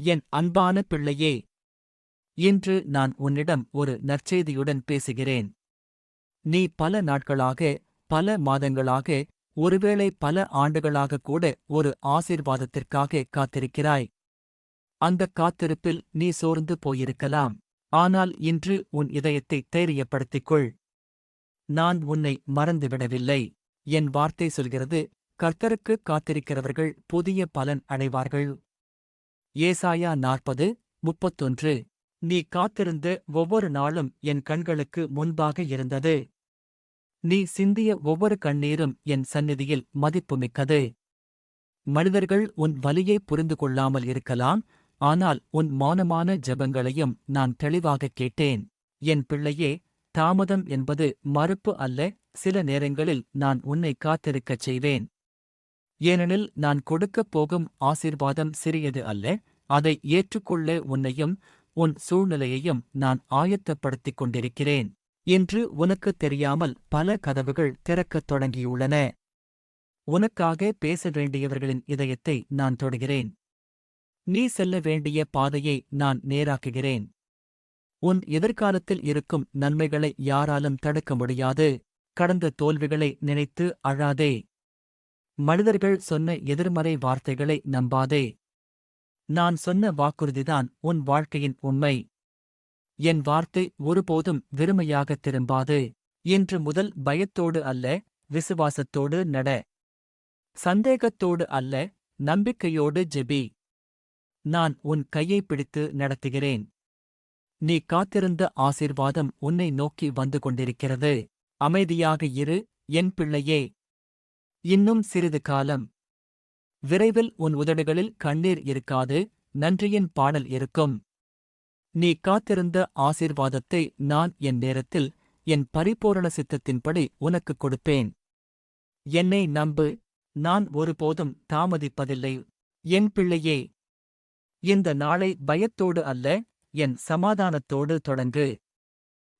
என் அன்பான பிள்ளையே, இன்று நான் உன்னிடம் ஒரு நற்செய்தியுடன் பேசுகிறேன். நீ பல நாட்களாக, பல மாதங்களாக, ஒருவேளை பல ஆண்டுகளாக கூட ஒரு ஆசீர்வாதத்திற்காக காத்திருக்கிறாய். அந்தக் காத்திருப்பில் நீ சோர்ந்து போயிருக்கலாம். ஆனால் இன்று உன் இதயத்தை தைரியப்படுத்திக் கொள். நான் உன்னை மறந்துவிடவில்லை. என் வார்த்தை சொல்கிறது, கர்த்தருக்கு காத்திருக்கிறவர்கள் புதிய பலன் அடைவார்கள். ஏசாயா 40:31. நீ காத்திருந்த ஒவ்வொரு நாளும் என் கண்களுக்கு முன்பாக இருந்தது. நீ சிந்திய ஒவ்வொரு கண்ணீரும் என் சந்நிதியில் மதிப்புமிக்கது. மனிதர்கள் உன் வலியை புரிந்து கொள்ளாமல் இருக்கலாம், ஆனால் உன் மௌனமான ஜெபங்களையும் நான் தெளிவாகக் கேட்டேன். என் பிள்ளையே, தாமதம் என்பது மறுப்பு அல்ல. சில நேரங்களில் நான் உன்னை காத்திருக்கச் செய்வேன். ஏனெனில் நான் கொடுக்கப் போகும் ஆசீர்வாதம் சிறியது அல்ல. அதை ஏற்றுக்கொள்ள உன்னையும் உன் சூழ்நிலையையும் நான் ஆயத்தப்படுத்திக் கொண்டிருக்கிறேன். இன்று உனக்குத் தெரியாமல் பல கதவுகள் திறக்கத் தொடங்கியுள்ளன. உனக்காக பேச வேண்டியவர்களின் இதயத்தை நான் தொடுகிறேன். நீ செல்ல வேண்டிய பாதையை நான் நேராக்குகிறேன். உன் எதிர்காலத்தில் இருக்கும் நன்மைகளை யாராலும் தடுக்க முடியாது. கடந்த தோல்விகளை நினைத்து அழாதே. மனிதர்கள் சொன்ன எதிர்மறை வார்த்தைகளை நம்பாதே. நான் சொன்ன வாக்குறுதிதான் உன் வாழ்க்கையின் உண்மை. என் வார்த்தை ஒருபோதும் வெறுமையாகத் திரும்பாது. இன்று முதல் பயத்தோடு அல்ல, விசுவாசத்தோடு நட. சந்தேகத்தோடு அல்ல, நம்பிக்கையோடு ஜெபி. நான் உன் கையைப் பிடித்து நடத்துகிறேன். நீ காத்திருந்த ஆசீர்வாதம் உன்னை நோக்கி வந்து கொண்டிருக்கிறது. அமைதியாக இரு, என் பிள்ளையே. இன்னும் சிறிது காலம். விரைவில் உன் உதடுகளில் கண்ணீர் இருக்காது, நன்றியின் பாடல் இருக்கும். நீ காத்திருந்த ஆசீர்வாதத்தை நான் என் நேரத்தில், என் பரிபூரண சித்தத்தின்படி உனக்குக் கொடுப்பேன். என்னை நம்பு, நான் ஒருபோதும் தாமதிப்பதில்லை. என் பிள்ளையே, இந்த நாளை பயத்தோடு அல்ல, என் சமாதானத்தோடு தொடங்கு.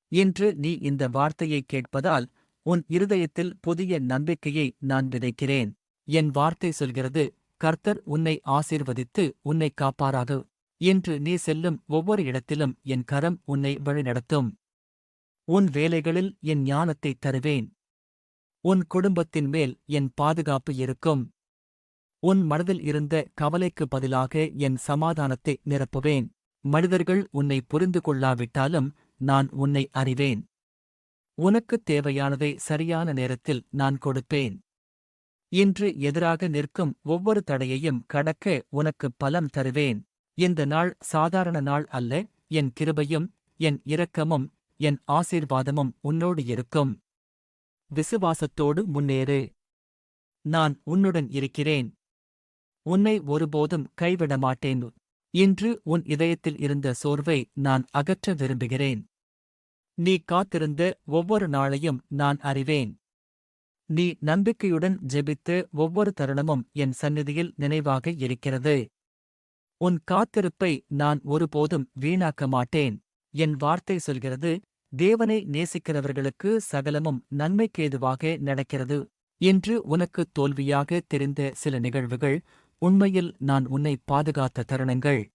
இன்று நீ இந்த வார்த்தையைக் கேட்பதால் உன் இருதயத்தில் புதிய நம்பிக்கையை நான் விதைக்கிறேன். என் வார்த்தை சொல்கிறது, கர்த்தர் உன்னை ஆசீர்வதித்து உன்னை காப்பாராக. இன்று நீ செல்லும் ஒவ்வொரு இடத்திலும் என் கரம் உன்னை வழிநடத்தும். உன் வேலைகளில் என் ஞானத்தைத் தருவேன். உன் குடும்பத்தின் மேல் என் பாதுகாப்பு இருக்கும். உன் மனதில் இருந்த கவலைக்கு பதிலாக என் சமாதானத்தை நிரப்புவேன். மனிதர்கள் உன்னை புரிந்து கொள்ளாவிட்டாலும் நான் உன்னை அறிவேன். உனக்குத் தேவையானதை சரியான நேரத்தில் நான் கொடுப்பேன். இன்று எதிராக நிற்கும் ஒவ்வொரு தடையையும் கடக்க உனக்கு பலம் தருவேன். இந்த நாள் சாதாரண நாள் அல்ல, என் கிருபையும், என் இரக்கமும், என் ஆசீர்வாதமும் உன்னோடு இருக்கும். விசுவாசத்தோடு முன்னேறு. நான் உன்னுடன் இருக்கிறேன். உன்னை ஒருபோதும் கைவிட மாட்டேன். இன்று உன் இதயத்தில் இருந்த சோர்வை நான் அகற்ற விரும்புகிறேன். நீ காத்திருந்த ஒவ்வொரு நாளையும் நான் அறிவேன். நீ நம்பிக்கையுடன் ஜெபித்த ஒவ்வொரு தருணமும் என் சந்நிதியில் நினைவாக இருக்கிறது. உன் காத்திருப்பை நான் ஒருபோதும் வீணாக்க மாட்டேன். என் வார்த்தை சொல்கிறது, தேவனை நேசிக்கிறவர்களுக்கு சகலமும் நன்மைக்கேதுவாக நடக்கிறது. இன்று உனக்கு தோல்வியாக தெரிந்த சில நிகழ்வுகள் உண்மையில் நான் உன்னை பாதுகாத்த தருணங்கள்.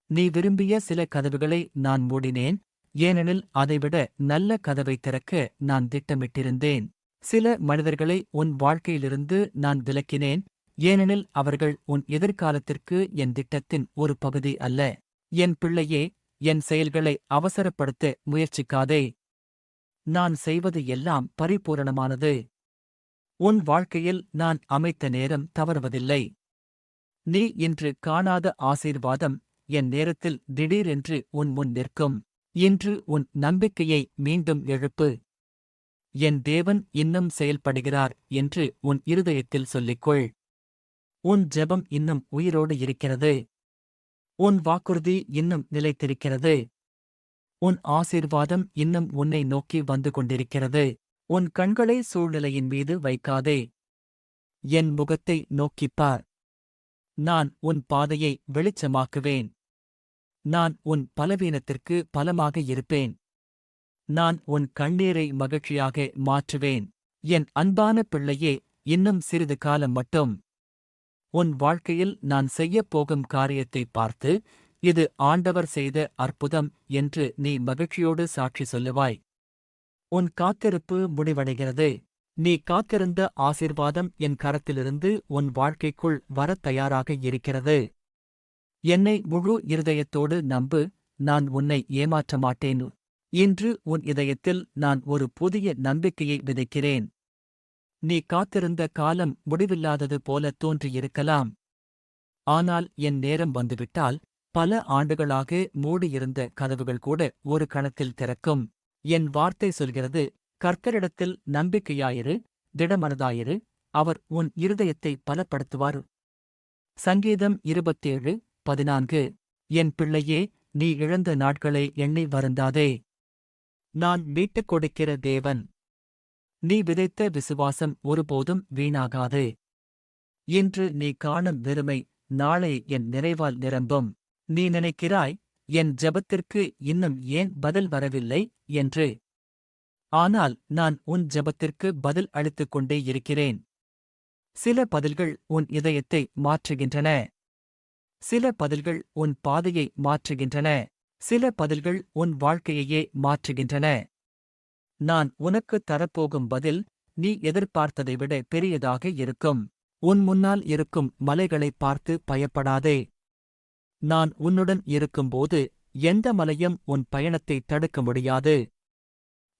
நீ விரும்பிய சில கதவுகளை நான் மூடினேன், ஏனெனில் அதைவிட நல்ல கதவை திறக்க நான் திட்டமிட்டிருந்தேன். சில மனிதர்களை உன் வாழ்க்கையிலிருந்து நான் விலக்கினேன், ஏனெனில் அவர்கள் உன் எதிர்காலத்திற்கு என் திட்டத்தின் ஒரு பகுதி அல்ல. என் பிள்ளையே, என் செயல்களை அவசரப்படுத்த முயற்சிக்காதே. நான் செய்வது எல்லாம் பரிபூரணமானது. உன் வாழ்க்கையில் நான் அமைத்த நேரம் தவறுவதில்லை. நீ இன்று காணாத ஆசீர்வாதம் என் நேரத்தில் திடீரென்று உன் முன் நிற்கும். இன்று உன் நம்பிக்கையை மீண்டும் எழுப்பு. என் தேவன் இன்னும் செயல்படுகிறார் என்று உன் இருதயத்தில் சொல்லிக்கொள். உன் ஜெபம் இன்னும் உயிரோடு இருக்கிறது. உன் வாக்குறுதி இன்னும் நிலைத்திருக்கிறது. உன் ஆசீர்வாதம் இன்னும் உன்னை நோக்கி வந்து கொண்டிருக்கிறது. உன் கண்களை சூழ்நிலையின் மீது வைக்காதே. என் முகத்தை நோக்கிப் பார். நான் உன் பாதையை வெளிச்சமாக்குவேன். நான் உன் பலவீனத்திற்கு பலமாக இருப்பேன். நான் உன் கண்ணீரை மகிழ்ச்சியாக மாற்றுவேன். என் அன்பான பிள்ளையே, இன்னும் சிறிது காலம் மட்டும். உன் வாழ்க்கையில் நான் செய்யப் போகும் காரியத்தை பார்த்து, இது ஆண்டவர் செய்த அற்புதம் என்று நீ மகிழ்ச்சியோடு சாட்சி சொல்லுவாய். உன் காத்திருப்பு முடிவடைகிறது. நீ காத்திருந்த ஆசீர்வாதம் என் கரத்திலிருந்து உன் வாழ்க்கைக்குள் வரத் தயாராக இருக்கிறது. என்னை முழு இருதயத்தோடு நம்பு, நான் உன்னை ஏமாற்ற மாட்டேன். இன்று உன் இதயத்தில் நான் ஒரு புதிய நம்பிக்கையை விதைக்கிறேன். நீ காத்திருந்த காலம் முடிவில்லாதது போல தோன்றியிருக்கலாம். ஆனால் என் நேரம் வந்துவிட்டால், பல ஆண்டுகளாக மூடியிருந்த கதவுகள் கூட ஒரு கணத்தில் திறக்கும். என் வார்த்தை சொல்கிறது, கர்த்தரிடத்தில் நம்பிக்கையாயிரு, திடமனதாயிரு, அவர் உன் இருதயத்தை பலப்படுத்துவார். சங்கீதம் 27:14. என் பிள்ளையே, நீ இழந்த நாட்களை எண்ணி வருந்தாதே. நான் மீட்டுக் கொடுக்கிற தேவன். நீ விதைத்த விசுவாசம் ஒருபோதும் வீணாகாது. இன்று நீ காணும் வெறுமை நாளை என் நிறைவால் நிரம்பும். நீ நினைக்கிறாய், என் ஜெபத்திற்கு இன்னும் ஏன் பதில் வரவில்லை என்று. ஆனால் நான் உன் ஜெபத்திற்கு பதில் அளித்துக் கொண்டே இருக்கிறேன். சில பதில்கள் உன் இதயத்தை மாற்றுகின்றன. சில பதில்கள் உன் பாதையை மாற்றுகின்றன. சில பதில்கள் உன் வாழ்க்கையையே மாற்றுகின்றன. நான் உனக்கு தரப்போகும் பதில் நீ எதிர்பார்த்ததை விட பெரியதாக இருக்கும். உன் முன்னால் இருக்கும் மலைகளைப் பார்த்து பயப்படாதே. நான் உன்னுடன் இருக்கும்போது எந்த மலையும் உன் பயணத்தை தடுக்க முடியாது.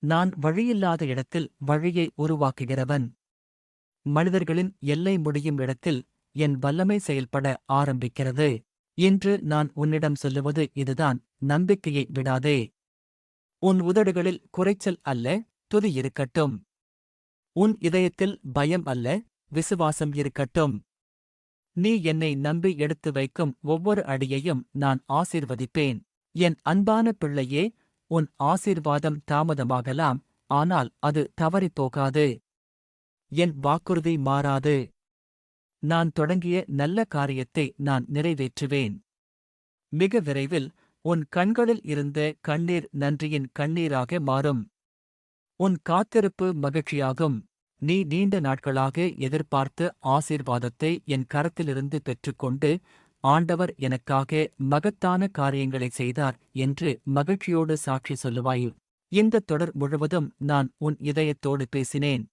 நான் வழியில்லாத இடத்தில் வழியை உருவாக்குகிறவன். மனிதர்களின் எல்லை முடியும் இடத்தில் என் வல்லமை செயல்பட ஆரம்பிக்கிறது. இன்று நான் உன்னிடம் சொல்லுவது இதுதான், நம்பிக்கையை விடாதே. உன் உதடுகளில் குறைச்சல் அல்ல, துதி இருக்கட்டும். உன் இதயத்தில் பயம் அல்ல, விசுவாசம் இருக்கட்டும். நீ என்னை நம்பி எடுத்து வைக்கும் ஒவ்வொரு அடியையும் நான் ஆசீர்வதிப்பேன். என் அன்பான பிள்ளையே, உன் ஆசீர்வாதம் தாமதமாகலாம், ஆனால் அது தவறிப்போகாது. என் வாக்குறுதி மாறாது. நான் தொடங்கிய நல்ல காரியத்தை நான் நிறைவேற்றுவேன். மிக விரைவில் உன் கண்களில் இருந்த கண்ணீர் நன்றியின் கண்ணீராக மாறும். உன் காத்திருப்பு மகிழ்ச்சியாகும். நீ நீண்ட நாட்களாக எதிர்பார்த்த ஆசீர்வாதத்தை என் கரத்திலிருந்து பெற்றுக்கொண்டு, ஆண்டவர் எனக்காக மகத்தான காரியங்களை செய்தார் என்று மகிழ்ச்சியோடு சாட்சி சொல்லுவாய். இந்த தொடர் முழுவதும் நான் உன் இதயத்தோடு பேசினேன்.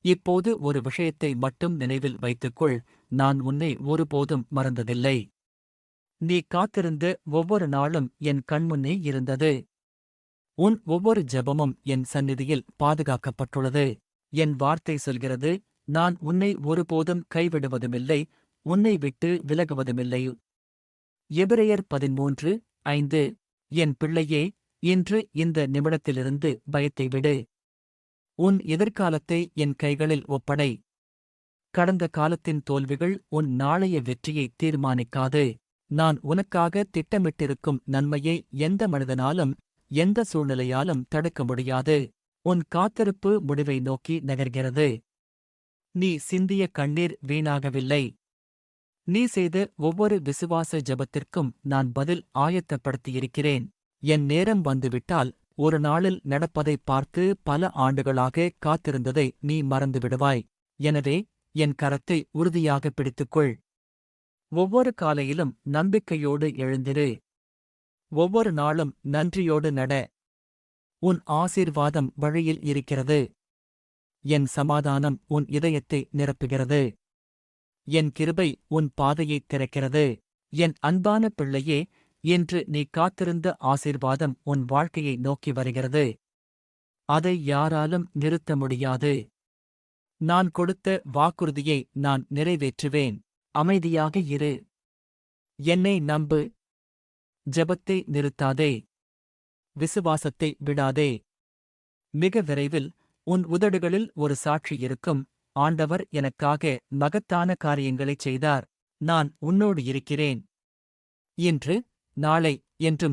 இப்போது ஒரு விஷயத்தை மட்டும் நினைவில் வைத்துக்கொள், நான் உன்னை ஒருபோதும் மறந்ததில்லை. நீ காத்திருந்த ஒவ்வொரு நாளும் என் கண்முன்னே இருந்தது. உன் ஒவ்வொரு ஜெபமும் என் சந்நிதியில் பாதுகாக்கப்பட்டுள்ளது. என் வார்த்தை சொல்கிறது, நான் உன்னை ஒருபோதும் கைவிடுவதுமில்லை, உன்னை விட்டு விலகுவதுமில்லை. எபிரெயர் 13:5. என் பிள்ளையே, இன்று இந்த நிமிடத்திலிருந்து பயத்தை விடு. உன் எதிர்காலத்தை என் கைகளில் ஒப்படை. கடந்த காலத்தின் தோல்விகள் உன் நாளைய வெற்றியை தீர்மானிக்காது. நான் உனக்காக திட்டமிட்டிருக்கும் நன்மையை எந்த மனிதனாலும் எந்த சூழ்நிலையாலும் தடுக்க முடியாது. உன் காத்திருப்பு முடிவை நோக்கி நகர்கிறது. நீ சிந்திய கண்ணீர் வீணாகவில்லை. நீ செய்த ஒவ்வொரு விசுவாச ஜெபத்திற்கும் நான் பதில் ஆயத்தப்படுத்தியிருக்கிறேன். என் நேரம் வந்துவிட்டால் ஒரு நாளில் நடப்பதைப் பார்த்து பல ஆண்டுகளாக காத்திருந்ததை நீ மறந்துவிடுவாய். எனவே என் கரத்தை உறுதியாக பிடித்துக்கொள். ஒவ்வொரு காலையிலும் நம்பிக்கையோடு எழுந்திரு. ஒவ்வொரு நாளும் நன்றியோடு நட. உன் ஆசீர்வாதம் வழியில் இருக்கிறது. என் சமாதானம் உன் இதயத்தை நிரப்புகிறது. என் கிருபை உன் பாதையைத் திறக்கிறது. என் அன்பான பிள்ளையே, இன்று நீ காத்திருந்த ஆசீர்வாதம் உன் வாழ்க்கையை நோக்கி வருகிறது. அதை யாராலும் நிறுத்த முடியாது. நான் கொடுத்த வாக்குறுதியை நான் நிறைவேற்றுவேன். அமைதியாக இரு. என்னை நம்பு. ஜெபத்தை நிறுத்தாதே. விசுவாசத்தை விடாதே. மிக விரைவில் உன் உதடுகளில் ஒரு சாட்சி இருக்கும், ஆண்டவர் எனக்காக மகத்தான காரியங்களைச் செய்தார். நான் உன்னோடு இருக்கிறேன். இன்று, நாளை, என்றும்